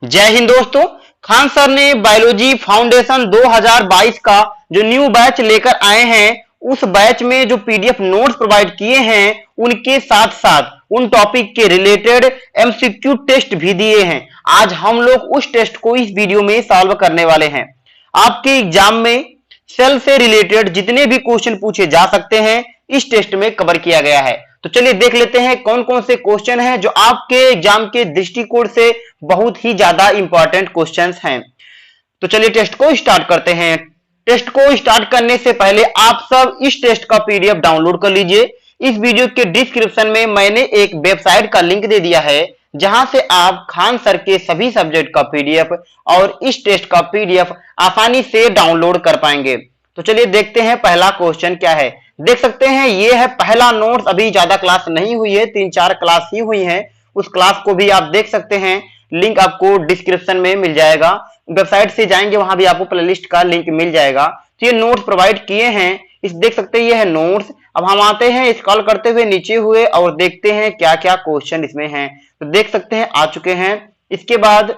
जय हिंद दोस्तों। खान सर ने बायोलॉजी फाउंडेशन 2022 का जो न्यू बैच लेकर आए हैं, उस बैच में जो पीडीएफ नोट्स प्रोवाइड किए हैं, उनके साथ साथ उन टॉपिक के रिलेटेड एमसीक्यू टेस्ट भी दिए हैं। आज हम लोग उस टेस्ट को इस वीडियो में सॉल्व करने वाले हैं। आपके एग्जाम में सेल से रिलेटेड जितने भी क्वेश्चन पूछे जा सकते हैं, इस टेस्ट में कवर किया गया है। तो चलिए देख लेते हैं कौन कौन से क्वेश्चन हैं जो आपके एग्जाम के दृष्टिकोण से बहुत ही ज्यादा इंपॉर्टेंट क्वेश्चंस हैं। तो चलिए टेस्ट को स्टार्ट करते हैं। टेस्ट को स्टार्ट करने से पहले आप सब इस टेस्ट का पीडीएफ डाउनलोड कर लीजिए। इस वीडियो के डिस्क्रिप्शन में मैंने एक वेबसाइट का लिंक दे दिया है, जहां से आप खान सर के सभी सब्जेक्ट का पीडीएफ और इस टेस्ट का पीडीएफ आसानी से डाउनलोड कर पाएंगे। तो चलिए देखते हैं पहला क्वेश्चन क्या है। देख सकते हैं ये है पहला नोट्स। अभी ज्यादा क्लास नहीं हुई है, 3-4 क्लास ही हुई है। उस क्लास को भी आप देख सकते हैं, लिंक आपको डिस्क्रिप्शन में मिल जाएगा। वेबसाइट से जाएंगे, वहां भी आपको प्लेलिस्ट का लिंक मिल जाएगा। तो ये नोट्स प्रोवाइड किए हैं, इस देख सकते हैं ये है नोट्स। अब हम आते हैं स्क्रॉल करते हुए नीचे हुए और देखते हैं क्या क्या क्वेश्चन इसमें हैं। तो देख सकते हैं आ चुके हैं। इसके बाद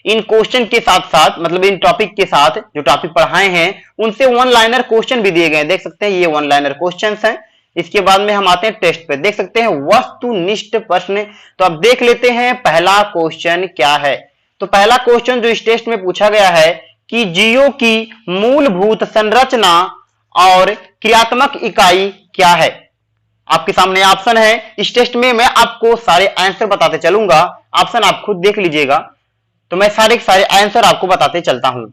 इन क्वेश्चन के साथ साथ, मतलब इन टॉपिक के साथ जो टॉपिक पढ़ाए हैं, उनसे वन लाइनर क्वेश्चन भी दिए गए हैं। देख सकते हैं ये वन लाइनर क्वेश्चंस हैं। इसके बाद में हम आते हैं टेस्ट पे। देख सकते हैं वस्तुनिष्ठ प्रश्न। तो अब देख लेते हैं पहला क्वेश्चन क्या है। तो पहला क्वेश्चन जो इस टेस्ट में पूछा गया है कि जीवों की मूलभूत संरचना और क्रियात्मक इकाई क्या है। आपके सामने ऑप्शन है। इस टेस्ट में मैं आपको सारे आंसर बताते चलूंगा, ऑप्शन आप खुद देख लीजिएगा। तो मैं सारे आंसर आपको बताते चलता हूं।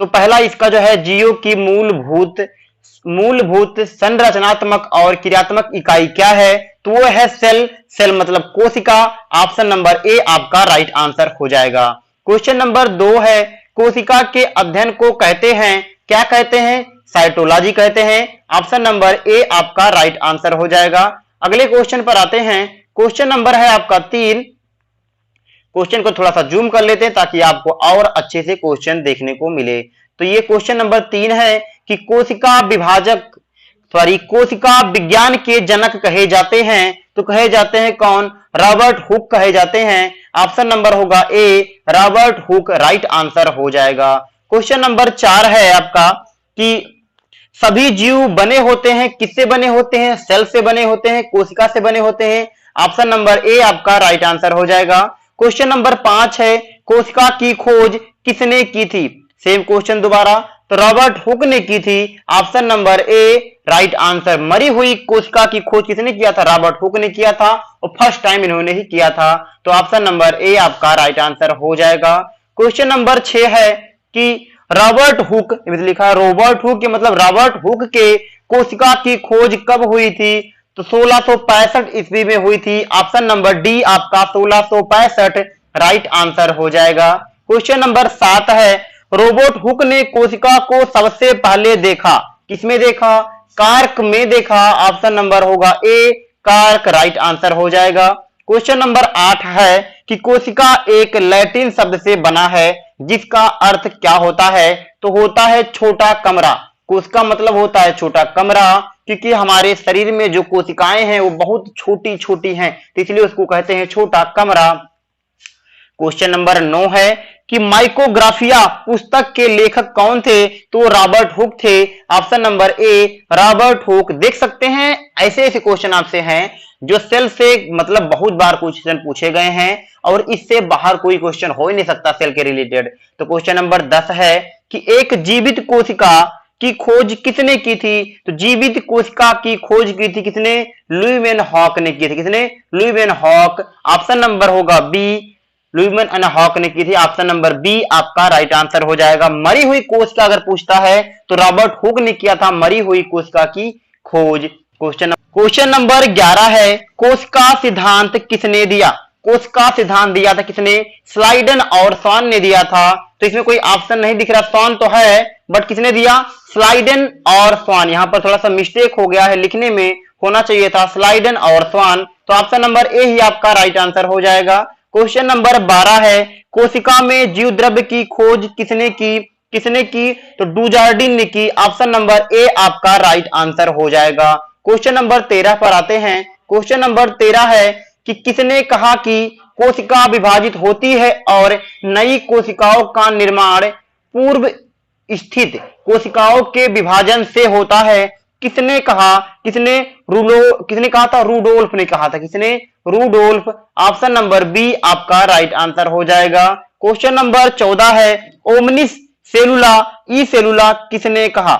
तो पहला इसका जो है जीवों की मूलभूत संरचनात्मक और क्रियात्मक इकाई क्या है, तो वो है सेल। सेल मतलब कोशिका। ऑप्शन नंबर ए आपका राइट आंसर हो जाएगा। क्वेश्चन नंबर 2 है, कोशिका के अध्ययन को कहते हैं, क्या कहते हैं, साइटोलॉजी कहते हैं। ऑप्शन नंबर ए आपका राइट आंसर हो जाएगा। अगले क्वेश्चन पर आते हैं। क्वेश्चन नंबर है आपका 3। क्वेश्चन को थोड़ा सा जूम कर लेते हैं ताकि आपको और अच्छे से क्वेश्चन देखने को मिले। तो ये क्वेश्चन नंबर 3 है कि कोशिका विज्ञान के जनक कहे जाते हैं। तो कहे जाते हैं कौन, रॉबर्ट हुक कहे जाते हैं। ऑप्शन नंबर होगा ए रॉबर्ट हुक राइट आंसर हो जाएगा। क्वेश्चन नंबर 4 है आपका कि सभी जीव बने होते हैं, किससे बने होते हैं, सेल से बने होते हैं, कोशिका से बने होते हैं। ऑप्शन नंबर ए आपका राइट आंसर हो जाएगा। क्वेश्चन नंबर 5 है, कोशिका की खोज किसने की थी। सेम क्वेश्चन दोबारा, तो रॉबर्ट हुक ने की थी। Option number A right answer. मरी हुई कोशिका की खोज किसने किया था, रॉबर्ट हुक ने किया था, और फर्स्ट टाइम इन्होंने ही किया था। तो ऑप्शन नंबर ए आपका राइट आंसर हो जाएगा। क्वेश्चन नंबर 6 है कि रॉबर्ट हुक, लिखा है रॉबर्ट हुक, मतलब रॉबर्ट हुक के कोशिका की खोज कब हुई थी, तो 1665 ईस्वी में हुई थी। ऑप्शन नंबर डी आपका 1665 राइट आंसर हो जाएगा। क्वेश्चन नंबर 7 है, रॉबर्ट हुक ने कोशिका को सबसे पहले देखा, किसमें देखा, कार्क में देखा। ऑप्शन नंबर होगा ए कार्क राइट आंसर हो जाएगा। क्वेश्चन नंबर 8 है कि कोशिका एक लैटिन शब्द से बना है, जिसका अर्थ क्या होता है, तो होता है छोटा कमरा। कोशिका मतलब होता है छोटा कमरा, क्योंकि हमारे शरीर में जो कोशिकाएं हैं वो बहुत छोटी छोटी हैं, तो इसलिए उसको कहते हैं छोटा कमरा। क्वेश्चन नंबर 9 है कि माइक्रोग्राफिया पुस्तक के लेखक कौन थे, तो रॉबर्ट हुक थे। Option number A Robert Hooke. देख सकते हैं ऐसे ऐसे क्वेश्चन आपसे हैं जो सेल से मतलब बहुत बार क्वेश्चन पूछे गए हैं, और इससे बाहर कोई क्वेश्चन हो ही नहीं सकता सेल के रिलेटेड। तो क्वेश्चन नंबर 10 है कि एक जीवित कोशिका की खोज किसने की थी, तो जीवित कोशिका की खोज की थी किसने, लुईवेन हॉक ने की थी। किसने, लुईवेन हॉक। ऑप्शन नंबर होगा बी लुईवेन हॉक ने की थी। ऑप्शन नंबर बी आपका राइट आंसर हो जाएगा। मरी हुई कोशिका अगर पूछता है तो रॉबर्ट हुक ने किया था मरी हुई कोशिका की खोज। क्वेश्चन नंबर 11 है, कोशिका सिद्धांत किसने दिया। कोशिका सिद्धांत दिया था किसने, स्लाइडन और स्वान ने दिया था। तो इसमें कोई ऑप्शन नहीं दिख रहा, स्वान तो है बट किसने दिया, स्लाइडन और स्वान। यहां पर थोड़ा सा मिस्टेक हो गया है, लिखने में होना चाहिए था स्लाइडन और स्वान। तो ऑप्शन नंबर ए ही आपका राइट आंसर हो जाएगा। क्वेश्चन नंबर 12 है, कोशिका में जीव द्रव्य की खोज किसने की, तो डुजार्डिन ने की। ऑप्शन नंबर ए आपका राइट आंसर हो जाएगा। क्वेश्चन नंबर 13 पर आते हैं। क्वेश्चन नंबर 13 है कि किसने कहा कि कोशिका विभाजित होती है और नई कोशिकाओं का निर्माण पूर्व स्थित कोशिकाओं के विभाजन से होता है। किसने कहा? किसने कहा था? रूडोल्फ ने कहा था। किसने? रूडोल्फ। ऑप्शन नंबर बी आपका राइट आंसर हो जाएगा। क्वेश्चन नंबर 14 है, ओमनिस सेलुला ई सेलुला किसने कहा?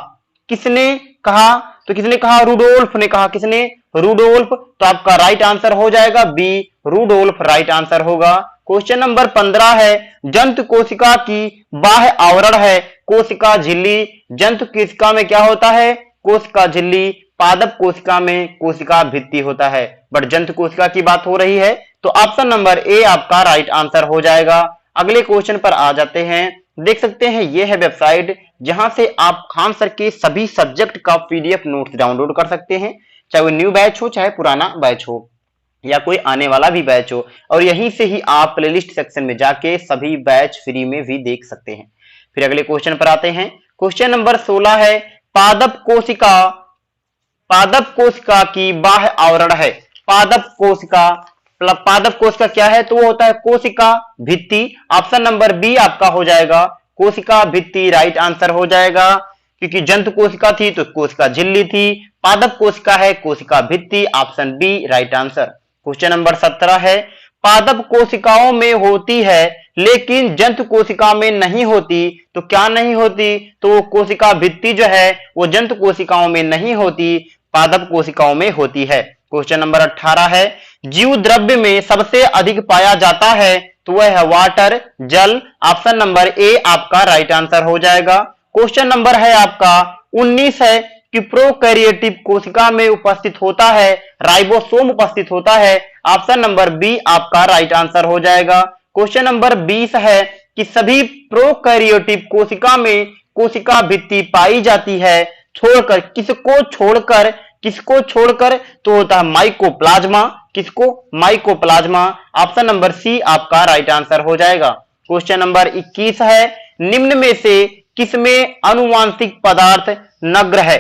किसने कहा? तो किसने कहा? रूडोल्फ ने कहा। किसने? रूडोल्फ। तो आपका राइट आंसर हो जाएगा बी, रूडोल्फ राइट आंसर होगा। क्वेश्चन नंबर 15 है, जंतु कोशिका की बाह्य आवरण है कोशिका झिल्ली। जंतु कोशिका में क्या होता है? कोशिका झिल्ली। पादप कोशिका में कोशिका भित्ति होता है, बट जंतु कोशिका की बात हो रही है तो ऑप्शन नंबर ए आपका राइट आंसर हो जाएगा। अगले क्वेश्चन पर आ जाते हैं। देख सकते हैं ये है वेबसाइट जहां से आप खान सर के सभी सब्जेक्ट का पीडीएफ नोट्स डाउनलोड कर सकते हैं, चाहे वो न्यू बैच हो चाहे पुराना बैच हो या कोई आने वाला भी बैच हो, और यहीं से ही आप प्लेलिस्ट सेक्शन में जाके सभी बैच फ्री में भी देख सकते हैं। फिर अगले क्वेश्चन पर आते हैं। क्वेश्चन नंबर 16 है, पादप कोशिका की बाह्य आवरण है। पादप कोशिका क्या है? तो वो होता है कोशिका भित्ति। ऑप्शन नंबर बी आपका हो जाएगा, कोशिका भित्ति राइट आंसर हो जाएगा, क्योंकि जंतु कोशिका थी तो कोशिका झिल्ली थी, पादप कोशिका है कोशिका भित्ति। Option B right answer. Question number 17 है, पादप कोशिकाओं में होती है लेकिन जंतु कोशिका में नहीं होती, तो क्या नहीं होती? तो कोशिका भित्ति जो है वो जंतु कोशिकाओं में नहीं होती, पादप कोशिकाओं में होती है। क्वेश्चन नंबर 18 है, जीव द्रव्य में सबसे अधिक पाया जाता है, तो वह है वाटर जल। ऑप्शन नंबर ए आपका राइट आंसर हो जाएगा। क्वेश्चन नंबर है आपका 19 है कि प्रोकैरियोटिक कोशिका में उपस्थित होता है राइबोसोम उपस्थित होता है। ऑप्शन नंबर बी आपका राइट आंसर हो जाएगा। क्वेश्चन नंबर 20 है कि सभी प्रोकैरियोटिक कोशिका में कोशिका भित्ति पाई जाती है, छोड़कर किसको छोड़कर? तो होता है माइकोप्लाज्मा। किसको? माइकोप्लाज्मा। ऑप्शन नंबर सी आपका राइट आंसर हो जाएगा। क्वेश्चन नंबर 21 है, निम्न में से किसमें अनुवांशिक पदार्थ नग्न है?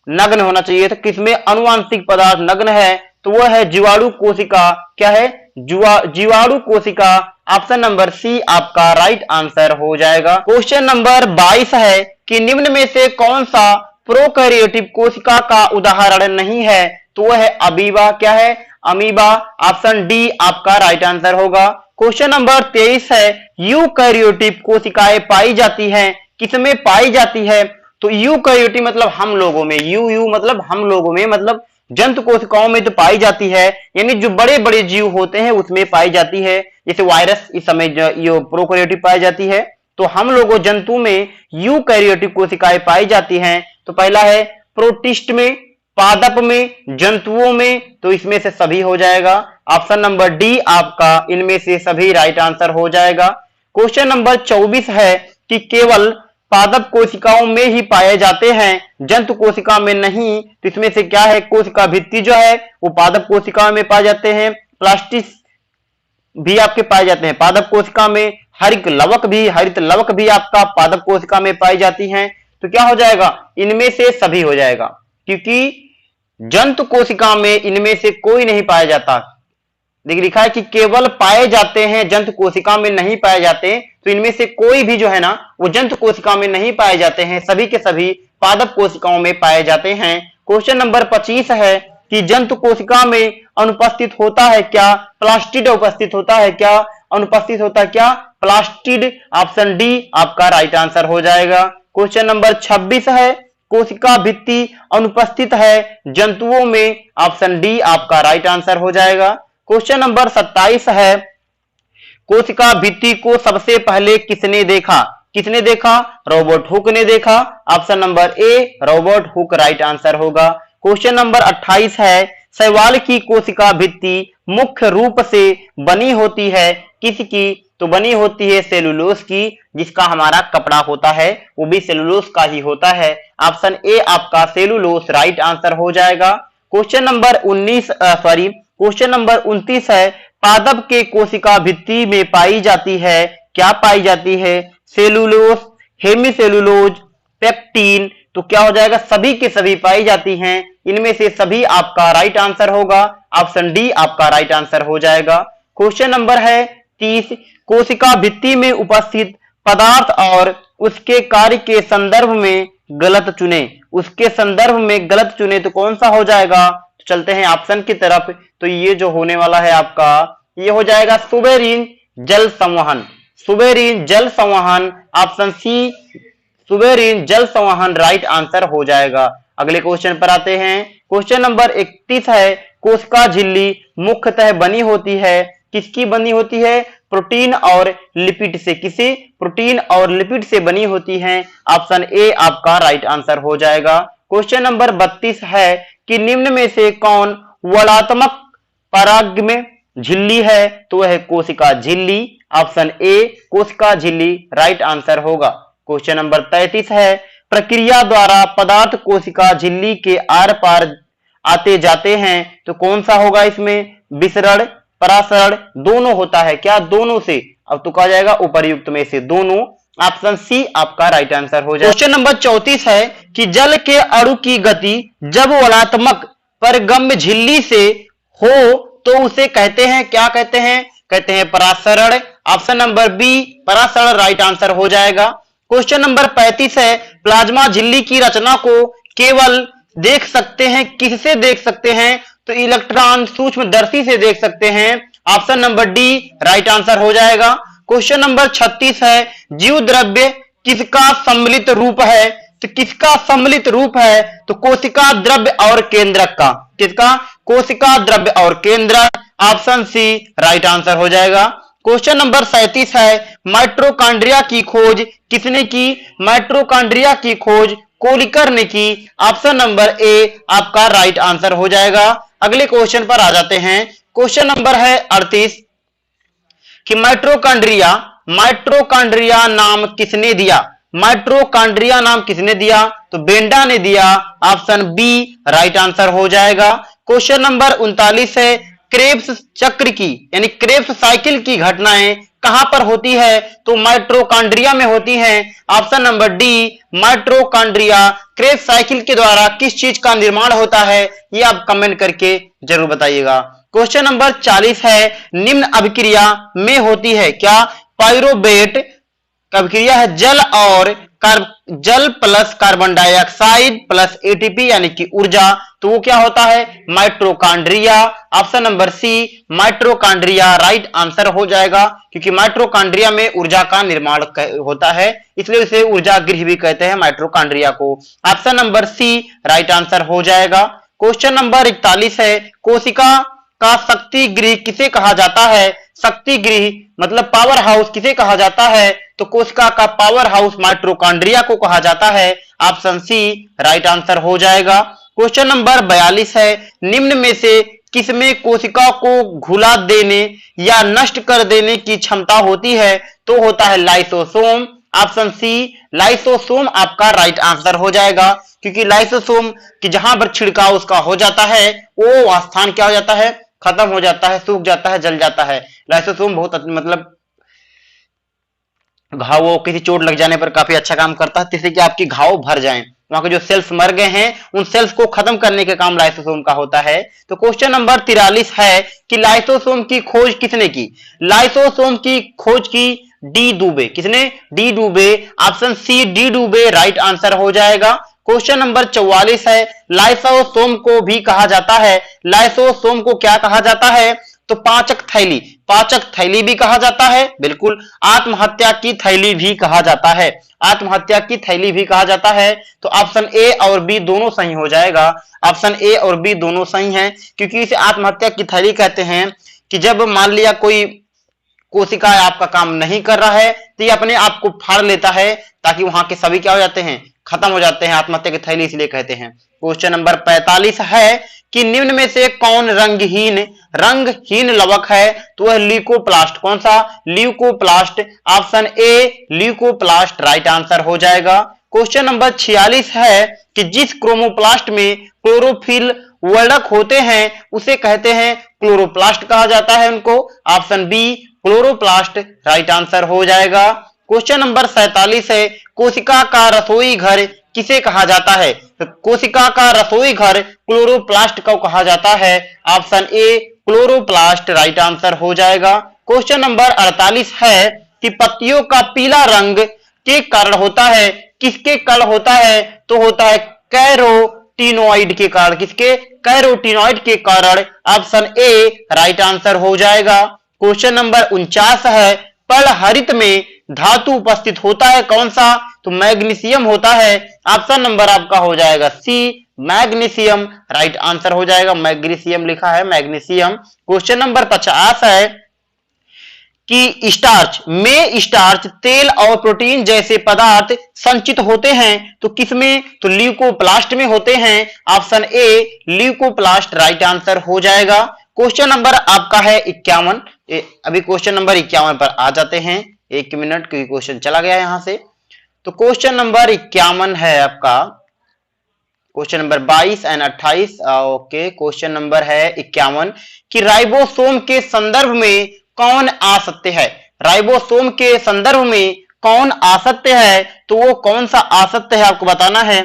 नग्न होना चाहिए, तो किसमें अनुवांशिक पदार्थ नग्न है? तो वह है जीवाणु कोशिका। क्या है? जीवाणु कोशिका। ऑप्शन नंबर सी आपका राइट आंसर हो जाएगा। क्वेश्चन नंबर 22 है कि निम्न में से कौन सा प्रोकैरियोटिक कोशिका का उदाहरण नहीं है? तो वह है अमीबा। क्या है? अमीबा। ऑप्शन डी आपका राइट आंसर होगा। क्वेश्चन नंबर 23 है, यूकैरियोटिक कोशिकाएं पाई जाती हैं, किसमें पाई जाती है? तो यूकैरियोटिक मतलब हम लोगों में, यू मतलब हम लोगों में, मतलब जंतु कोशिकाओं में तो पाई जाती है, यानी जो बड़े बड़े जीव होते हैं उसमें पाई जाती है, जैसे वायरस इस समय ये प्रोकैरियोटिक पाई जाती है, तो हम लोगों जंतु में यूकैरियोटिक कोशिकाएं पाई जाती हैं। तो पहला है प्रोटिस्ट में, पादप में, जंतुओं में, तो इसमें से सभी हो जाएगा। ऑप्शन नंबर डी आपका इनमें से सभी राइट आंसर हो जाएगा। क्वेश्चन नंबर 24 है कि केवल पादप कोशिकाओं में ही पाए जाते हैं, जंतु कोशिका में नहीं, तो इसमें से क्या है? कोशिका भित्ति जो है वो पादप कोशिका में पाए जाते हैं, प्लास्टिक भी आपके पाए जाते हैं पादप कोशिका में, हरित लवक भी आपका पादप कोशिका में पाई जाती हैं। तो क्या हो जाएगा? इनमें से सभी हो जाएगा, क्योंकि जंतु कोशिका में इनमें से कोई नहीं पाया जाता। देखिए लिखा है कि केवल पाए जाते हैं, जंतु कोशिका में नहीं पाए जाते, तो इनमें से कोई भी जो है ना वो जंतु कोशिका में नहीं पाए जाते हैं, सभी के सभी पादप कोशिकाओं में पाए जाते हैं। क्वेश्चन नंबर 25 है कि जंतु कोशिका में अनुपस्थित होता है क्या? प्लास्टिड उपस्थित होता है क्या? अनुपस्थित होता है क्या? प्लास्टिड। ऑप्शन डी आपका राइट आंसर हो जाएगा। क्वेश्चन नंबर 26 है, कोशिका भित्ति अनुपस्थित है जंतुओं में। ऑप्शन डी आपका राइट आंसर हो जाएगा। क्वेश्चन नंबर 27 है, कोशिका भित्ति को सबसे पहले किसने देखा? किसने देखा? रॉबर्ट हुक ने देखा। Option number A Robert Hooke right answer होगा। क्वेश्चन नंबर 28 है, शैवाल की कोशिका भित्ति मुख्य रूप से बनी होती है किसकी? तो बनी होती है सेलुलोज की, जिसका हमारा कपड़ा होता है वो भी सेलुलोज का ही होता है। ऑप्शन ए आपका सेलुलोज राइट आंसर हो जाएगा। क्वेश्चन नंबर 29 है, पादप के कोशिका भित्ति में पाई जाती है, क्या पाई जाती है? Cellulose, hemicellulose, pectin. तो क्या हो जाएगा? सभी के सभी पाई जाती हैं, इनमें से सभी आपका राइट आंसर होगा। ऑप्शन डी आपका राइट आंसर हो जाएगा। क्वेश्चन नंबर है 30, कोशिका भित्ति में उपस्थित पदार्थ और उसके कार्य के संदर्भ में गलत चुने। उसके संदर्भ में गलत चुने तो कौन सा हो जाएगा? तो चलते हैं ऑप्शन की तरफ। तो ये जो होने वाला है आपका, ये हो जाएगा सुबेरीन जल संवहन। सुबेरीन जल संवहन, ऑप्शन सी सुबेरीन जल संवहन राइट आंसर हो जाएगा। अगले क्वेश्चन पर आते हैं। क्वेश्चन नंबर 31 है, कोशिका झिल्ली मुख्यतः बनी होती है, किसकी बनी होती है? प्रोटीन और लिपिड से। किसी? प्रोटीन और लिपिड से बनी होती है। ऑप्शन ए आपका राइट आंसर हो जाएगा। क्वेश्चन नंबर 32 है कि निम्न में से कौन वर्णात्मक परागम झिल्ली है? तो वह है कोशिका झिल्ली। ऑप्शन ए कोशिका झिल्ली राइट आंसर होगा। क्वेश्चन नंबर 33 है, प्रक्रिया द्वारा पदार्थ कोशिका झिल्ली के आर पार आते जाते हैं, तो कौन सा होगा इसमें? विसरण, परासरण दोनों होता है। क्या? दोनों से। अब तो कहा जाएगा उपर्युक्त में से दोनों। ऑप्शन सी आपका राइट आंसर हो जाएगा। क्वेश्चन नंबर 34 है कि जल के अणु की गति जब वर्णात्मक परगम्य झिल्ली से हो तो उसे कहते हैं, क्या कहते हैं? कहते हैं परासरण। ऑप्शन नंबर बी परासरण राइट आंसर हो जाएगा। क्वेश्चन नंबर 35 है, प्लाज्मा झिल्ली की रचना को केवल देख सकते हैं, किससे देख सकते हैं? तो इलेक्ट्रॉन सूक्ष्मदर्शी से देख सकते हैं। Option number D right answer हो जाएगा। क्वेश्चन नंबर 36 है, जीव द्रव्य किसका सम्मिलित रूप है? तो किसका सम्मिलित रूप है? तो कोशिका द्रव्य और केंद्रक का। किसका? कोशिका द्रव्य और केंद्रक। ऑप्शन सी राइट आंसर हो जाएगा। क्वेश्चन नंबर 37 है, माइटोकॉन्ड्रिया की खोज किसने की? माइटोकॉन्ड्रिया की खोज कोलिकर ने की। ऑप्शन नंबर ए आपका राइट आंसर हो जाएगा। अगले क्वेश्चन पर आ जाते हैं। क्वेश्चन नंबर है 38 कि माइटोकॉन्ड्रिया माइटोकॉन्ड्रिया नाम किसने दिया? माइटोकॉन्ड्रिया नाम किसने दिया? तो बेंडा ने दिया। ऑप्शन बी राइट आंसर हो जाएगा। क्वेश्चन नंबर 39 है, क्रेब्स चक्र की यानी क्रेब्स साइकिल की घटनाएं कहां पर होती है? तो माइटोकॉन्ड्रिया में होती हैं। Option number D mitochondria Krebs cycle के द्वारा किस चीज का निर्माण होता है? ये आप कमेंट करके जरूर बताइएगा। क्वेश्चन नंबर 40 है, निम्न अभिक्रिया में होती है क्या? पाइरोवेट अभिक्रिया है जल और जल plus carbon dioxide plus ATP यानी कि ऊर्जा, तो वो क्या होता है? Mitochondria. Option number C mitochondria right answer हो जाएगा, क्योंकि माइटोकॉन्ड्रिया में ऊर्जा का निर्माण होता है, इसलिए इसे ऊर्जा गृह भी कहते हैं माइटोकॉन्ड्रिया को। Option number C right answer हो जाएगा। क्वेश्चन नंबर 41 है, कोशिका का शक्ति गृह किसे कहा जाता है? शक्ति गृह मतलब पावर हाउस किसे कहा जाता है? तो कोशिका का पावर हाउस माइटोकॉन्ड्रिया को कहा जाता है। ऑप्शन सी राइट आंसर हो जाएगा। क्वेश्चन नंबर 42 है, निम्न में से किसमें कोशिका को घुला देने या नष्ट कर देने की क्षमता होती है? तो होता है लाइसोसोम। ऑप्शन सी लाइसोसोम आपका राइट आंसर हो जाएगा, क्योंकि लाइसोसोम की जहां पर छिड़काव उसका हो जाता है वो स्थान क्या हो जाता है? खत्म हो जाता है, सूख जाता है, जल जाता है। लाइसोसोम बहुत मतलब घावों किसी चोट लग जाने पर काफी अच्छा काम करता है, जिससे कि आपकी घाव भर जाएं। वहां के जो सेल्स मर गए हैं उन सेल्स को खत्म करने के काम लाइसोसोम का होता है। तो क्वेश्चन नंबर 43 है कि लाइसोसोम की खोज किसने की? लाइसोसोम की खोज की डी डुबे। किसने? डी डुबे। ऑप्शन सी डी डुबे राइट आंसर हो जाएगा। क्वेश्चन नंबर 44 है, लाइसोसोम को भी कहा जाता है। लाइसोसोम को क्या कहा जाता है? तो पाचक थैली। पाचक थैली भी कहा जाता है, बिल्कुल। आत्महत्या की थैली भी कहा जाता है। आत्महत्या की थैली भी कहा जाता है। तो ऑप्शन ए और बी दोनों सही हो जाएगा। ऑप्शन ए और बी दोनों सही हैं, क्योंकि इसे आत्महत्या की थैली कहते हैं कि जब मान लिया कोई कोशिका आपका काम नहीं कर रहा है तो ये अपने आप को फाड़ लेता है, ताकि वहां के सभी क्या हो जाते हैं? खत्म हो जाते हैं। आत्महत्या की थैली इसलिए कहते हैं। क्वेश्चन नंबर 45 है कि निम्न में से कौन रंगहीन लवक है? तो वह ल्यूकोप्लास्ट। कौन सा? Leucoplast. Option A leucoplast right answer हो जाएगा। क्वेश्चन नंबर 46 है कि जिस क्रोमोप्लास्ट में क्लोरोफिल वर्णक होते हैं उसे कहते हैं क्लोरोप्लास्ट कहा जाता है उनको। Option B chloroplast right answer हो जाएगा। क्वेश्चन नंबर 47 है, कोशिका का रसोई घर किसे कहा जाता है? तो कोशिका का रसोई घर क्लोरोप्लास्ट को कहा जाता है। Option A chloroplast right answer हो जाएगा। क्वेश्चन नंबर 48 है कि पत्तियों का पीला रंग के कारण होता है, किसके कारण होता है? तो होता है कैरोटीनॉइड के कारण। किसके? कैरोटीनॉइड के कारण। ऑप्शन ए राइट आंसर हो जाएगा। क्वेश्चन नंबर 49 है पर्णहरित में धातु उपस्थित होता है कौन सा? तो मैग्नीशियम होता है। ऑप्शन नंबर आपका हो जाएगा सी मैग्नीशियम राइट आंसर हो जाएगा। मैग्नीशियम लिखा है, मैग्नीशियम। क्वेश्चन नंबर 50 है कि स्टार्च तेल और प्रोटीन जैसे पदार्थ संचित होते हैं तो किसमें? तो ल्यूकोप्लास्ट में होते हैं। Option A leucoplast right answer हो जाएगा। क्वेश्चन नंबर आपका है 51। अभी क्वेश्चन नंबर 51 पर आ जाते हैं, 1 मिनट, क्योंकि क्वेश्चन चला गया यहां से। तो क्वेश्चन नंबर 51 है आपका, question number 22 and 28। Okay, question number है 51 कि राइबोसोम के संदर्भ में कौन आ सकते हैं? राइबोसोम के संदर्भ में कौन आ सकते हैं? तो वो कौन सा आ सकते हैं आपको बताना है।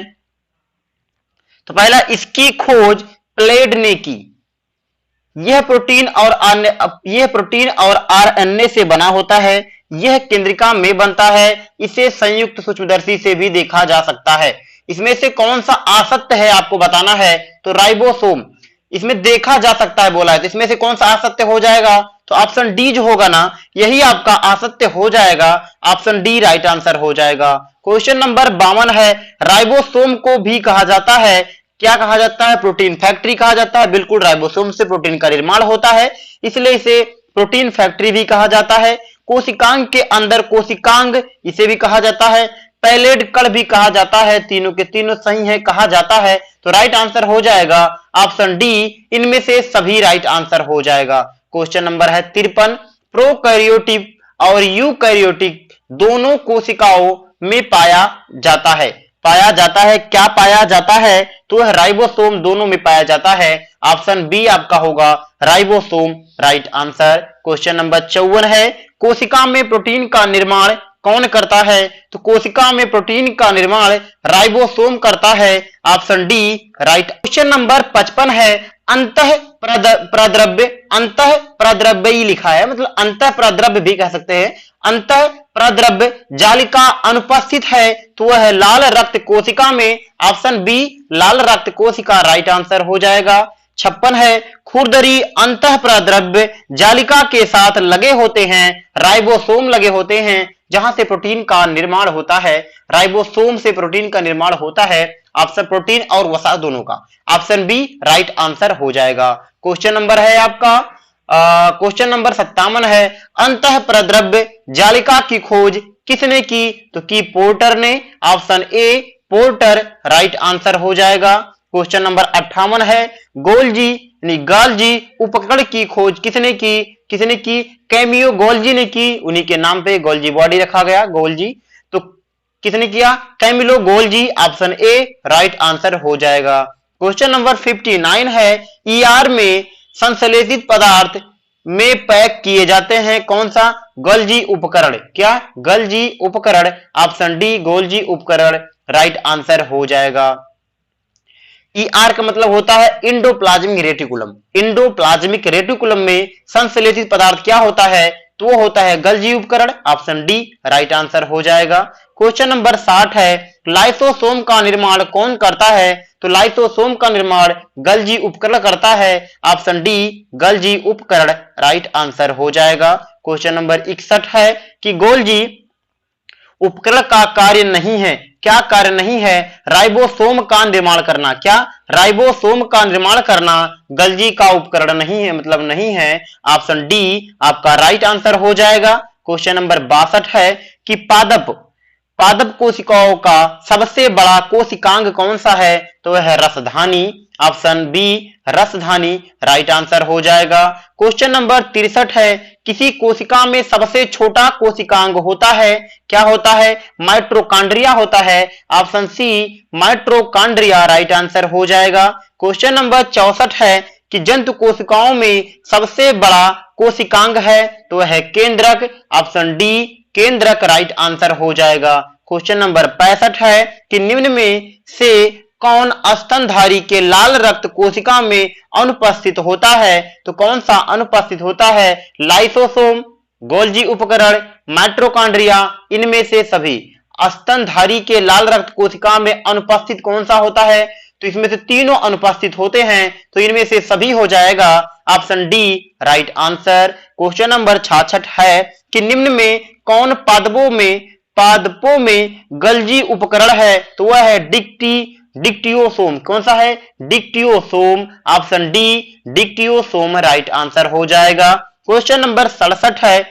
तो पहला, इसकी खोज प्लेड ने की। यह प्रोटीन और आरएनए से बना होता है। यह केंद्रिका में बनता है। इसे संयुक्त सूक्ष्मदर्शी से भी देखा जा सकता है। इसमें से कौन सा आसक्त है आपको बताना है। तो राइबोसोम इसमें देखा जा सकता है बोला है, तो इसमें से कौन सा आसक्त हो जाएगा? तो ऑप्शन डी जो होगा ना, यही आपका आसक्त हो जाएगा। ऑप्शन डी राइट आंसर हो जाएगा। क्वेश्चन नंबर 52 है राइबोसोम को भी कहा जाता है, क्या कहा जाता है? प्रोटीन फैक्ट्री कहा जाता है। बिल्कुल, राइबोसोम से प्रोटीन का निर्माण होता है, इसलिए इसे प्रोटीन फैक्ट्री भी कहा जाता है। कोशिकांग के अंदर कोशिकांग इसे भी कहा जाता है। पैलेड कण भी कहा जाता है। तीनों के तीनों सही है, कहा जाता है। तो राइट आंसर हो जाएगा ऑप्शन डी, इनमें से सभी राइट आंसर हो जाएगा। क्वेश्चन नंबर है 53 प्रोकैरियोटिक और यूकैरियोटिक दोनों कोशिकाओं में पाया जाता है। क्या पाया जाता है? तो राइबोसोम दोनों में पाया जाता है। ऑप्शन बी आपका होगा ribosome right answer. Question number 54 है कोशिका में प्रोटीन का निर्माण कौन करता है? तो कोशिका में प्रोटीन का निर्माण राइबोसोम करता है। Option D right. Question number 55 है अंतः प्रद्रव्य लिखा है, मतलब अंतः प्रद्रव्य भी कह सकते हैं। अंतः प्रद्रव्य जालिका अनुपस्थित है तो वह लाल रक्त कोशिका में। ऑप्शन बी लाल रक्त कोशिका राइट आंसर हो जाएगा। 56 है खुरदरी अंतः प्रद्रव्य जालिका के साथ लगे होते हैं, राइबोसोम लगे होते हैं, जहां से प्रोटीन का निर्माण होता है। राइबोसोम से प्रोटीन का निर्माण होता है। ऑप्शन प्रोटीन और वसा दोनों का। ऑप्शन बी राइट आंसर हो जाएगा। क्वेश्चन नंबर है आपका क्वेश्चन नंबर 57 है अंतः प्रद्रव्य जालिका की खोज किसने की? तो की पोर्टर ने। Option A porter right answer हो जाएगा। क्वेश्चन नंबर 58 है गोल्जी उपकरण की खोज किसने की? कैमियो गोल्जी ने की। उन्हीं के नाम पे गोल्जी बॉडी रखा गया, गोल्जी। तो किसने किया? Camillo Golgi. Option A right answer हो जाएगा। क्वेश्चन नंबर 59 है ईआर में संश्लेषित पदार्थ में पैक किए जाते हैं कौन सा? गोल्जी उपकरण। क्या? गोल्जी उपकरण। ऑप्शन डी गोल्जी उपकरण राइट आंसर हो जाएगा। ईआर का मतलब होता है इंडोप्लाज्मिक रेटिकुलम। इंडोप्लाज्मिक रेटिकुलम में संश्लेषित पदार्थ क्या होता है? तो वो होता है गोल्जी उपकरण। ऑप्शन डी राइट आंसर हो जाएगा। क्वेश्चन नंबर 60 है लाइसोसोम का निर्माण कौन करता है? तो लाइसोसोम का निर्माण गोल्जी उपकरण करता है। ऑप्शन डी गोल्जी उपकरण राइट आंसर हो जाएगा। क्वेश्चन नंबर 61 है कि गोल्जी उपकरण का कार्य नहीं है। क्या कार्य नहीं है? राइबोसोम का निर्माण करना। क्या? राइबोसोम का निर्माण करना गोल्जी का उपकरण नहीं है, मतलब नहीं है। ऑप्शन डी आपका राइट आंसर हो जाएगा। क्वेश्चन नंबर 62 है कि पादप कोशिकाओं का सबसे बड़ा कोशिकांग कौन सा है? तो वह है रसधानी। ऑप्शन बी रसधानी राइट आंसर हो जाएगा। क्वेश्चन नंबर 63 है किसी कोशिका में सबसे छोटा कोशिकांग होता है, क्या होता है? माइटोकॉन्ड्रिया होता है। Option C mitochondria right answer हो जाएगा। क्वेश्चन नंबर 64 है कि जंतु कोशिकाओं में सबसे बड़ा कोशिकांग है तो वह है केंद्रक। ऑप्शन डी केंद्रक राइट आंसर हो जाएगा। क्वेश्चन नंबर 65 है कि निम्न में से कौन स्तनधारी के लाल रक्त कोशिका में अनुपस्थित होता है? तो कौन सा अनुपस्थित होता है? लाइसोसोम, गोल्जी उपकरण, माइटोकॉन्ड्रिया, इनमें से सभी। स्तनधारी के लाल रक्त कोशिका में अनुपस्थित कौन सा होता है? तो इसमें से तीनों अनुपस्थित होते हैं, तो इनमें से सभी हो जाएगा option D right answer. Question number 66 है कि निम्न में कौन पादपों में गल्जी उपकरण है? तो वह है डिक्टियोसोम। कौन सा है? Dictyosome. Option D dictyosome right answer हो जाएगा। क्वेश्चन नंबर 67 है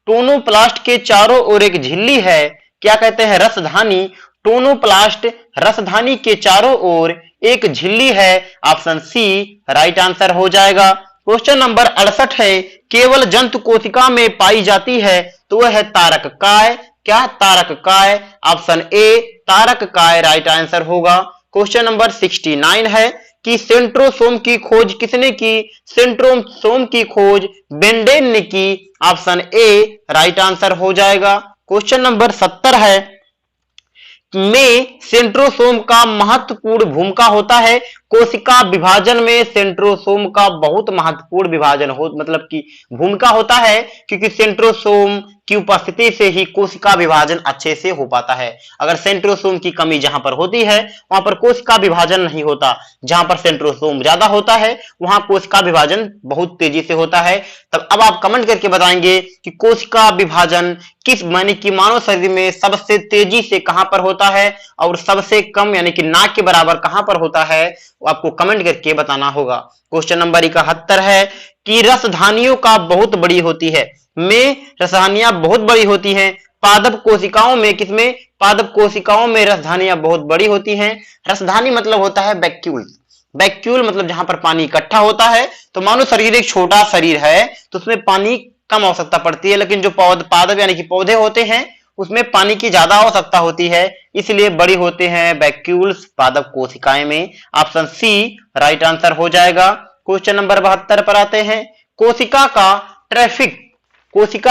टोनोप्लास्ट के चारों ओर एक झिल्ली है, क्या कहते हैं? रसधानी। टोनोप्लास्ट रसधानी के चारों ओर एक झिल्ली है, ऑप्शन सी राइट आंसर हो जाएगा। क्वेश्चन नंबर 68 है केवल जंतु कोशिका में पाई जाती है, तो वह है तारककाय। क्या? तारककाय। ऑप्शन ए तारककाय राइट आंसर होगा। क्वेश्चन नंबर 69 है कि सेंट्रोसोम की खोज किसने की? सेंट्रोसोम की खोज बेंडेन ने की, ऑप्शन ए राइट आंसर हो जाएगा। क्वेश्चन नंबर 70 है में सेंट्रोसोम का महत्वपूर्ण भूमिका होता है। कोशिका विभाजन में सेंट्रोसोम का बहुत महत्वपूर्ण विभाजन हो मतलब की भूमिका होता है, क्योंकि सेंट्रोसोम की उपस्थिति से ही कोशिका विभाजन अच्छे से हो पाता है। अगर सेंट्रोसोम की कमी जहां पर होती है वहां पर कोशिका विभाजन नहीं होता। जहां पर सेंट्रोसोम ज्यादा होता है वहां कोशिका विभाजन बहुत तेजी से होता है। तब अब आप कमेंट करके बताएंगे कि कोशिका विभाजन किस माने कि मानव शरीर में सबसे तेजी से कहां पर होता है और सबसे कम यानी कि ना के बराबर कहां पर होता है, वो आपको कमेंट करके बताना होगा। क्वेश्चन नंबर 71 है कि रसधानियों का बहुत बड़ी होती है, में रसधानियां बहुत बड़ी होती हैं। पादप कोशिकाओं में किसमें? पादप कोशिकाओं में रसधानियां बहुत बड़ी होती हैं। रसधानी मतलब होता है वैक्यूल। वैक्यूल मतलब जहां पर पानी इकट्ठा होता है। तो मानो शरीर एक छोटा शरीर है तो उसमें पानी कम आवश्यकता पड़ती है, लेकिन जो पादप यानी कि पौधे होते हैं उसमें पानी की ज्यादा आवश्यकता होती है, इसलिए बड़ी होते हैं वैक्यूल्स पादप कोशिकाएं में। ऑप्शन सी राइट आंसर हो जाएगा। क्वेश्चन नंबर 72 पर आते हैं। कोशिका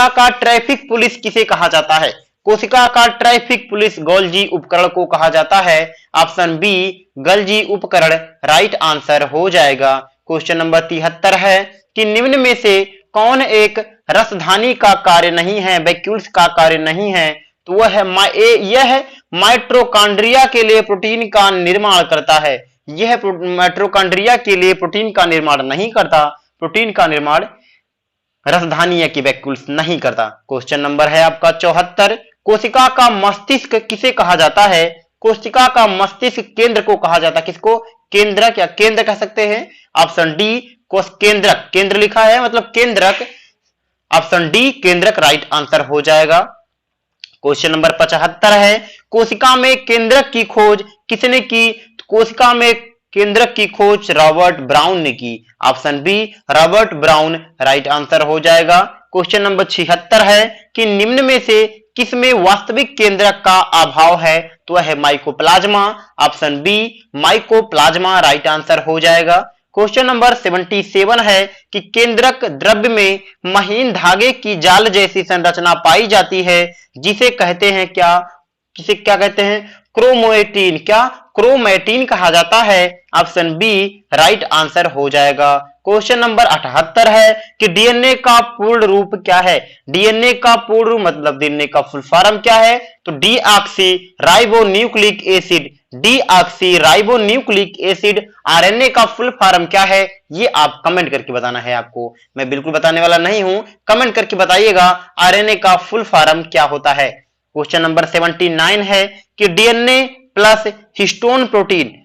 का ट्रैफिक पुलिस किसे कहा जाता है? कोशिका का ट्रैफिक पुलिस गोल्जी उपकरण को कहा जाता है, ऑप्शन बी गोल्जी उपकरण राइट आंसर हो जाएगा। क्वेश्चन नंबर 73 है कि निम्न में से कौन एक रसधानी का कार्य नहीं है, वैक्यूल्स का कार्य नहीं है? तो वह है यह माइटोकॉन्ड्रिया के लिए प्रोटीन का निर्माण करता है। यह माइटोकॉन्ड्रिया के लिए प्रोटीन का निर्माण नहीं करता। प्रोटीन का निर्माण रसधानी या की वैक्यूल्स नहीं करता। क्वेश्चन नंबर है आपका 74। कोशिका का मस्तिष्क किसे कहा जाता है? कोशिका का मस्तिष्क केंद्र को कहा जाता है। किसको? केंद्रक या केंद्र कह सकते हैं। ऑप्शन डी केंद्रक, केंद्र लिखा है मतलब केंद्रक, ऑप्शन डी केंद्रक राइट आंसर हो जाएगा। क्वेश्चन नंबर 75 है कोशिका में केंद्रक की खोज किसने की? कोशिका में केंद्रक की खोज रॉबर्ट ब्राउन ने की, option B Robert Brown right answer हो जाएगा। क्वेश्चन नंबर 76 है कि निम्न में से किसमें वास्तविक केंद्रक का अभाव है? तो वह है mycoplasma, option B mycoplasma right answer हो जाएगा। क्वेश्चन नंबर 77 है कि केंद्रक द्रव्य में महीन धागे की जाल जैसी संरचना पाई जाती है, जिसे कहते हैं क्या? किसे क्या कहते हैं? क्रोमैटिन। क्या? क्रोमैटिन कहा जाता है, ऑप्शन बी राइट आंसर हो जाएगा। क्वेश्चन नंबर 78 है कि डीएनए का पूर्ण रूप क्या है? डीएनए का पूर्ण रूप मतलब डीएनए का फुल फॉर्म क्या है? तो deoxy ribonucleic acid. Deoxy ribonucleic acid RNA का फुल फॉर्म क्या है? ये आप कमेंट करके बताना है आपको। मैं बिल्कुल बताने वाला नहीं हूं, कमेंट करके बताइएगा आरएनए का फुल फॉर्म क्या होता है। क्वेश्चन नंबर 79 है कि DNA plus histone protein,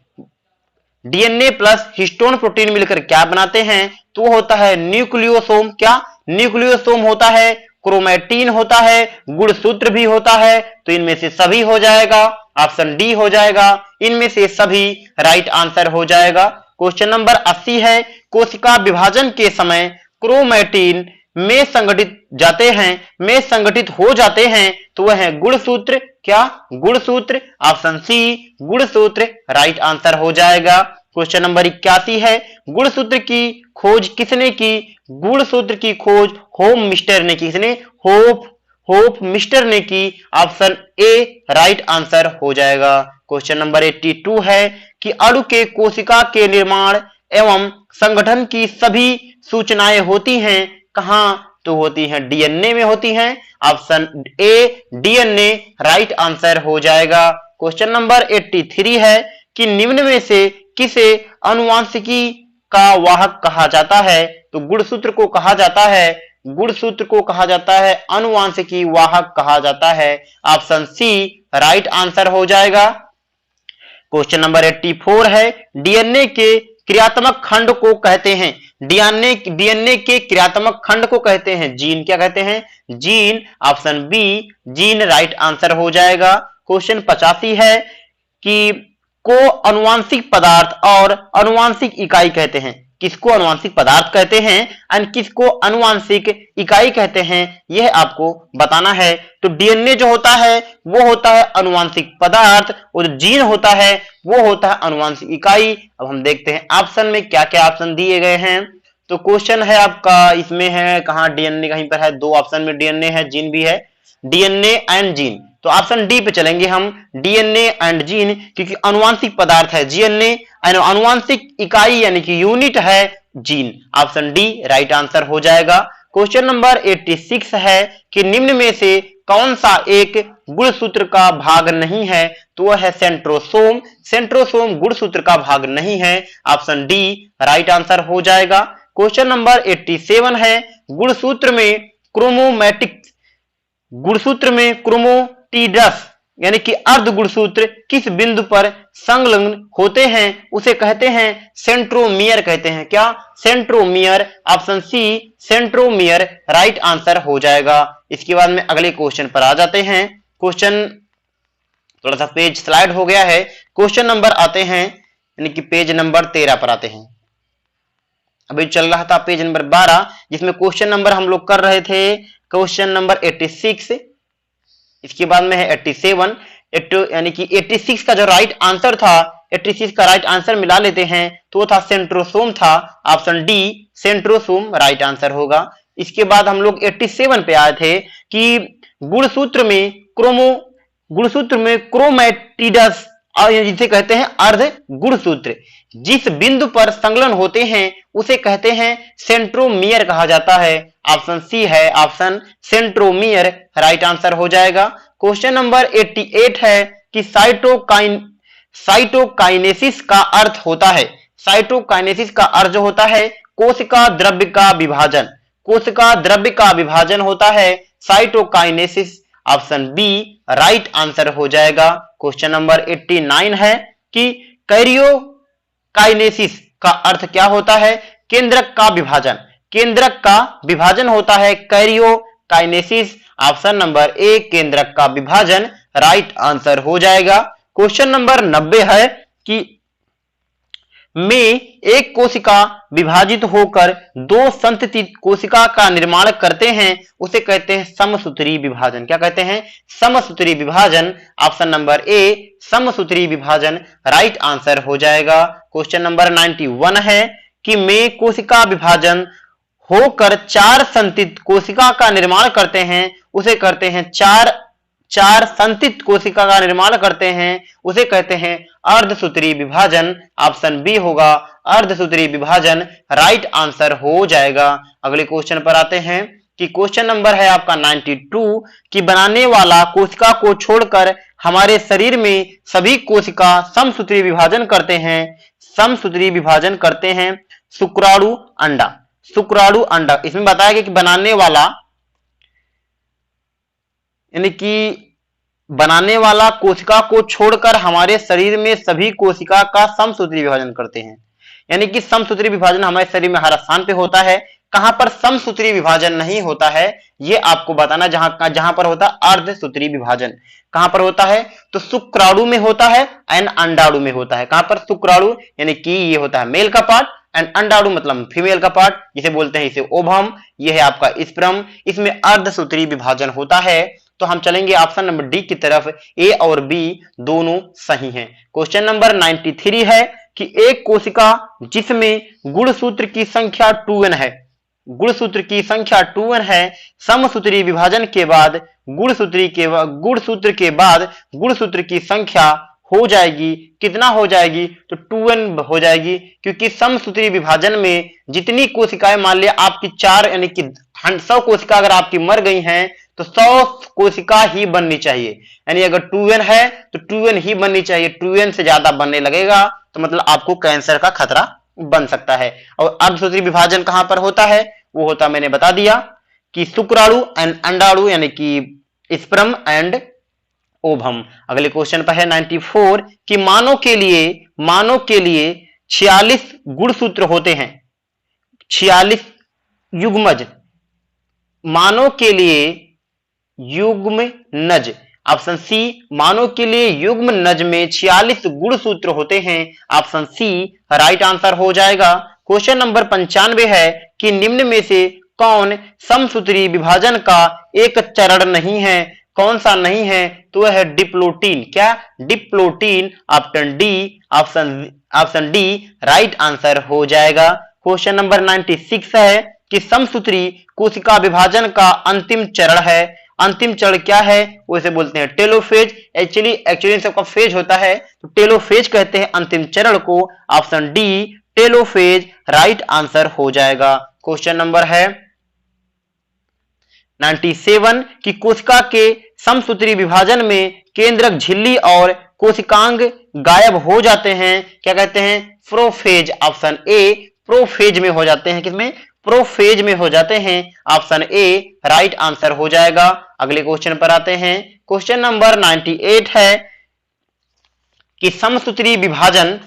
DNA plus histone protein मिलकर क्या बनाते हैं? तो होता है न्यूक्लियोसोम। क्या? न्यूक्लियोसोम होता है, क्रोमैटिन होता है, गुणसूत्र भी होता है, तो इनमें से सभी हो जाएगा, ऑप्शन डी हो जाएगा। इनमें से सभी राइट आंसर हो जाएगा। क्वेश्चन नंबर 80 है कोशिका विभाजन के समय क्रोमैटिन में संगठित हो जाते हैं, तो वह है गुणसूत्र। क्या? गुणसूत्र, ऑप्शन सी गुणसूत्र राइट आंसर हो जाएगा। क्वेश्चन नंबर 81 है गुणसूत्र की खोज किसने की? गुणसूत्र की खोज होम मिस्टर ने की। किसने? होप मिस्टर ने की, ऑप्शन ए राइट आंसर हो जाएगा। क्वेश्चन नंबर 82 है कि अणु के कोशिका के निर्माण एवं संगठन की सभी सूचनाएं होती हैं कहां? तो होती हैं डीएनए में होती हैं। Option A DNA right answer हो जाएगा। क्वेश्चन नंबर 83 है कि निम्न में से किसे आनुवंशिकी का वाहक कहा जाता है? तो गुणसूत्र को कहा जाता है, गुणसूत्र को कहा जाता है आनुवंशिकी वाहक कहा जाता है। ऑप्शन सी राइट आंसर हो जाएगा। क्वेश्चन नंबर 84 है डीएनए के क्रियात्मक खंड को कहते हैं, डीएनए के क्रियात्मक खंड को कहते हैं जीन। क्या कहते हैं? Gene. Option B gene right answer हो जाएगा। क्वेश्चन 85 है कि को आनुवंशिक पदार्थ और आनुवंशिक इकाई कहते हैं। किसको आनुवंशिक पदार्थ कहते हैं एंड किसको आनुवंशिक इकाई कहते हैं, यह आपको बताना है। तो डीएनए जो होता है वो होता है आनुवंशिक पदार्थ और जीन होता है वो होता है आनुवंशिक इकाई। अब हम देखते हैं ऑप्शन में क्या क्या ऑप्शन दिए गए हैं। तो क्वेश्चन है आपका इसमें है कहां डीएनए कहीं पर है, दो ऑप्शन में डीएनए है, जीन भी है, डीएनए एंड जीन। तो ऑप्शन डी पे चलेंगे हम, डीएनए एंड जीन, क्योंकि आनुवंशिक पदार्थ है डीएनए एंड आनुवंशिक इकाई यानी कि यूनिट है gene. Option D right answer हो जाएगा। क्वेश्चन नंबर 86 है कि निम्न में से कौन सा एक गुणसूत्र का भाग नहीं है? तो वह है सेंट्रोसोम। सेंट्रोसोम गुणसूत्र का भाग नहीं है। ऑप्शन डी राइट आंसर हो जाएगा। क्वेश्चन नंबर 87 है गुणसूत्र में क्रोमोमैटिक, गुणसूत्र में क्रोमोटिडस यानी कि अर्ध गुणसूत्र किस बिंदु पर संलग्न होते हैं उसे कहते हैं सेंट्रोमियर कहते हैं। क्या? Centromere. Option C centromere right answer हो जाएगा। इसके बाद में अगले क्वेश्चन पर आ जाते हैं। क्वेश्चन थोड़ा सा पेज स्लाइड हो गया है। क्वेश्चन नंबर आते हैं यानी कि पेज नंबर 13 पर आते हैं। अभी चल रहा था पेज नंबर 12 जिसमें क्वेश्चन नंबर हम लोग कर रहे थे क्वेश्चन नंबर 86, इसके बाद में है 87, यानी कि 86 का जो राइट आंसर था, 86 का राइट आंसर मिला लेते हैं तो वो था सेंट्रोसोम था। Option D centrosome right answer होगा। इसके बाद हम लोग 87 पे आए थे कि गुणसूत्र में क्रोमैटिडस जिसे कहते हैं अर्ध गुणसूत्र जिस बिंदु पर संलग्न होते हैं उसे कहते हैं सेंट्रोमियर कहा जाता है। ऑप्शन सी है ऑप्शन सेंट्रोमियर राइट आंसर हो जाएगा। क्वेश्चन नंबर 88 है कि साइटोकाइनेसिस का अर्थ होता है, साइटोकाइनेसिस का अर्थ जो होता है कोशिका द्रव्य का विभाजन, कोशिका द्रव्य का विभाजन होता है cytokinesis. Option B right answer हो जाएगा। क्वेश्चन नंबर 89 है कि कैरियोकाइनेसिस का अर्थ क्या होता है? केंद्रक का विभाजन, केंद्रक का विभाजन होता है कैरियोकाइनेसिस। ऑप्शन नंबर ए केंद्रक का विभाजन राइट आंसर हो जाएगा। क्वेश्चन नंबर 90 है कि में एक कोशिका विभाजित होकर दो संतति कोशिका का निर्माण करते हैं उसे कहते हैं समसूत्री विभाजन। क्या कहते हैं? समसूत्री विभाजन। ऑप्शन नंबर ए समसूत्री विभाजन राइट आंसर हो जाएगा। क्वेश्चन नंबर 91 है कि में कोशिका विभाजन होकर चार संतति कोशिका का निर्माण करते हैं उसे कहते हैं चार संतति कोशिका का निर्माण करते हैं उसे कहते हैं अर्धसूत्री विभाजन। ऑप्शन बी होगा अर्धसूत्री विभाजन राइट आंसर हो जाएगा। अगले क्वेश्चन पर आते हैं कि क्वेश्चन नंबर है आपका 92 कि बनाने वाला कोशिका को छोड़कर हमारे शरीर में सभी कोशिका समसूत्री विभाजन करते हैं, समसूत्री विभाजन करते हैं शुक्राणु अंडा, शुक्राणु अंडा। इसमें बताया गया कि बनाने वाला यानी कि बनाने वाला कोशिका को छोड़कर हमारे शरीर में सभी कोशिका का समसूत्री विभाजन करते हैं, यानी कि समसूत्री विभाजन हमारे शरीर में हर स्थान पे होता है। कहां पर समसूत्री विभाजन नहीं होता है ये आपको बताना, जहां पर होता है अर्धसूत्री विभाजन। कहां पर होता है? तो शुक्राणु में होता है एंड अंडाणु में होता है। कहां पर? शुक्राणु यानी कि ये होता है मेल का पार्ट एंड अंडाणु मतलब फीमेल का पार्ट, जिसे बोलते हैं इसे ओवम, ये है आपका स्पर्म। इसमें अर्धसूत्री विभाजन होता है। तो हम चलेंगे ऑप्शन नंबर डी की तरफ, ए और बी दोनों सही हैं। क्वेश्चन नंबर 93 है कि एक कोशिका जिसमें गुणसूत्र की संख्या 2n है, गुणसूत्र की संख्या 2n है, समसूत्री विभाजन के बाद गुणसूत्र के बाद गुणसूत्र की संख्या हो जाएगी, कितना हो जाएगी, तो 2n हो जाएगी, क्योंकि समसूत्री विभाजन में जितनी कोशिकाएं, मान लिया आपकी 4 यानी कि 100 कोशिका अगर आपकी मर गई हैं तो 100 कोशिका ही बननी चाहिए, यानी अगर 2n है तो 2n ही बननी चाहिए। 2n से ज्यादा बनने लगेगा तो मतलब आपको कैंसर का खतरा बन सकता है। और अर्धसूत्री विभाजन कहां पर होता है, वो होता मैंने बता दिया कि शुक्राणु एंड अंडाणु यानी कि स्पर्म एंड ओभम। अगले क्वेश्चन पर है 94 कि मानव के लिए 46 गुणसूत्र होते हैं, 46 युग्मज, मानव के लिए युग्मनज। ऑप्शन सी, मानव के लिए युग्मनज में 46 गुणसूत्र होते हैं। ऑप्शन सी राइट आंसर हो जाएगा। क्वेश्चन नंबर 95 है कि निम्न में से कौन समसूत्री विभाजन का एक चरण नहीं है, कौन सा नहीं है, तो है डिप्लोटीन। क्या? Diplotene. Option D, option D right answer हो जाएगा। क्वेश्चन नंबर 96 है कि समसूत्री कोशिका विभाजन का अंतिम चरण है, अंतिम चरण क्या है, वो इसे बोलते हैं टेलोफेज। एक्चुअली सबका फेज होता है तो टेलोफेज कहते हैं अंतिम चरण को। Option D telophase right answer हो जाएगा। क्वेश्चन नंबर है 97 कि कोशिका के समसूत्री विभाजन में केंद्रक झिल्ली और कोशिकांग गायब हो जाते हैं, क्या कहते हैं, प्रोफेज। ऑप्शन ए प्रोफेज में हो जाते हैं, किसमें, प्रोफेज में हो जाते हैं। ऑप्शन ए राइट आंसर हो जाएगा। अगले क्वेश्चन पर आते हैं। क्वेश्चन नंबर 98 है कि समसूत्री विभाजन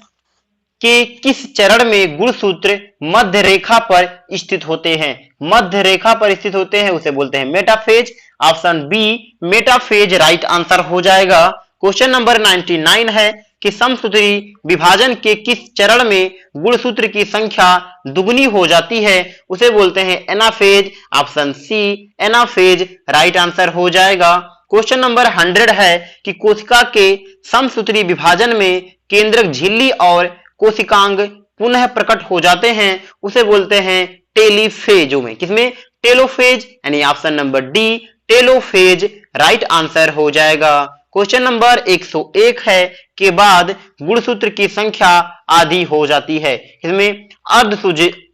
के किस चरण में गुणसूत्र मध्य रेखा पर स्थित होते हैं, मध्य रेखा पर स्थित होते हैं, उसे बोलते हैं metaphase. Option B metaphase right answer हो जाएगा। क्वेश्चन नंबर 99 है कि समसूत्री विभाजन के किस चरण में गुणसूत्र की संख्या दुगनी हो जाती है, उसे बोलते हैं anaphase. Option C anaphase right answer हो जाएगा। क्वेश्चन नंबर 100 है कि कोशिका के समसूत्री विभाजन में केंद्रक झिल्ली और कोशिकांग पुनः प्रकट हो जाते हैं, उसे बोलते हैं टेलीफेजों में, किसमें, टेलोफेज, यानी option number D telophase right answer हो जाएगा। क्वेश्चन नंबर 101 है के बाद गुणसूत्र की संख्या आधी हो जाती है, इसमें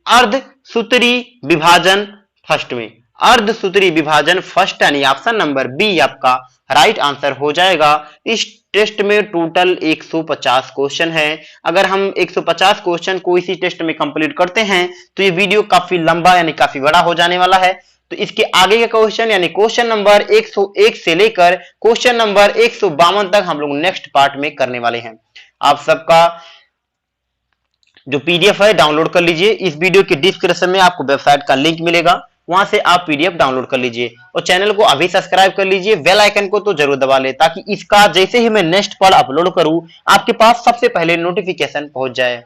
अर्धसूत्री विभाजन फर्स्ट में, अर्धसूत्री विभाजन फर्स्ट, यानी ऑप्शन नंबर बी आपका राइट आंसर हो जाएगा। इस टेस्ट में टोटल 150 क्वेश्चन है। अगर हम 150 क्वेश्चन को इसी टेस्ट में कंप्लीट करते हैं तो ये वीडियो काफी लंबा यानी काफी बड़ा हो जाने वाला है। तो इसके आगे के क्वेश्चन यानी क्वेश्चन नंबर 101 से लेकर क्वेश्चन नंबर 152 तक हम लोग नेक्स्ट पार्ट में करने वाले हैं। आप सबका जो पीडीएफ है डाउनलोड कर लीजिए। इस वीडियो के डिस्क्रिप्शन में आपको वेबसाइट का लिंक मिलेगा, वहां से आप पीडीएफ डाउनलोड कर लीजिए और चैनल को अभी सब्सक्राइब कर लीजिए, बेल आइकन को तो जरूर दबा ले ताकि इसका जैसे ही मैं नेक्स्ट पार्ट अपलोड करूं आपके पास सबसे पहले नोटिफिकेशन पहुंच जाए।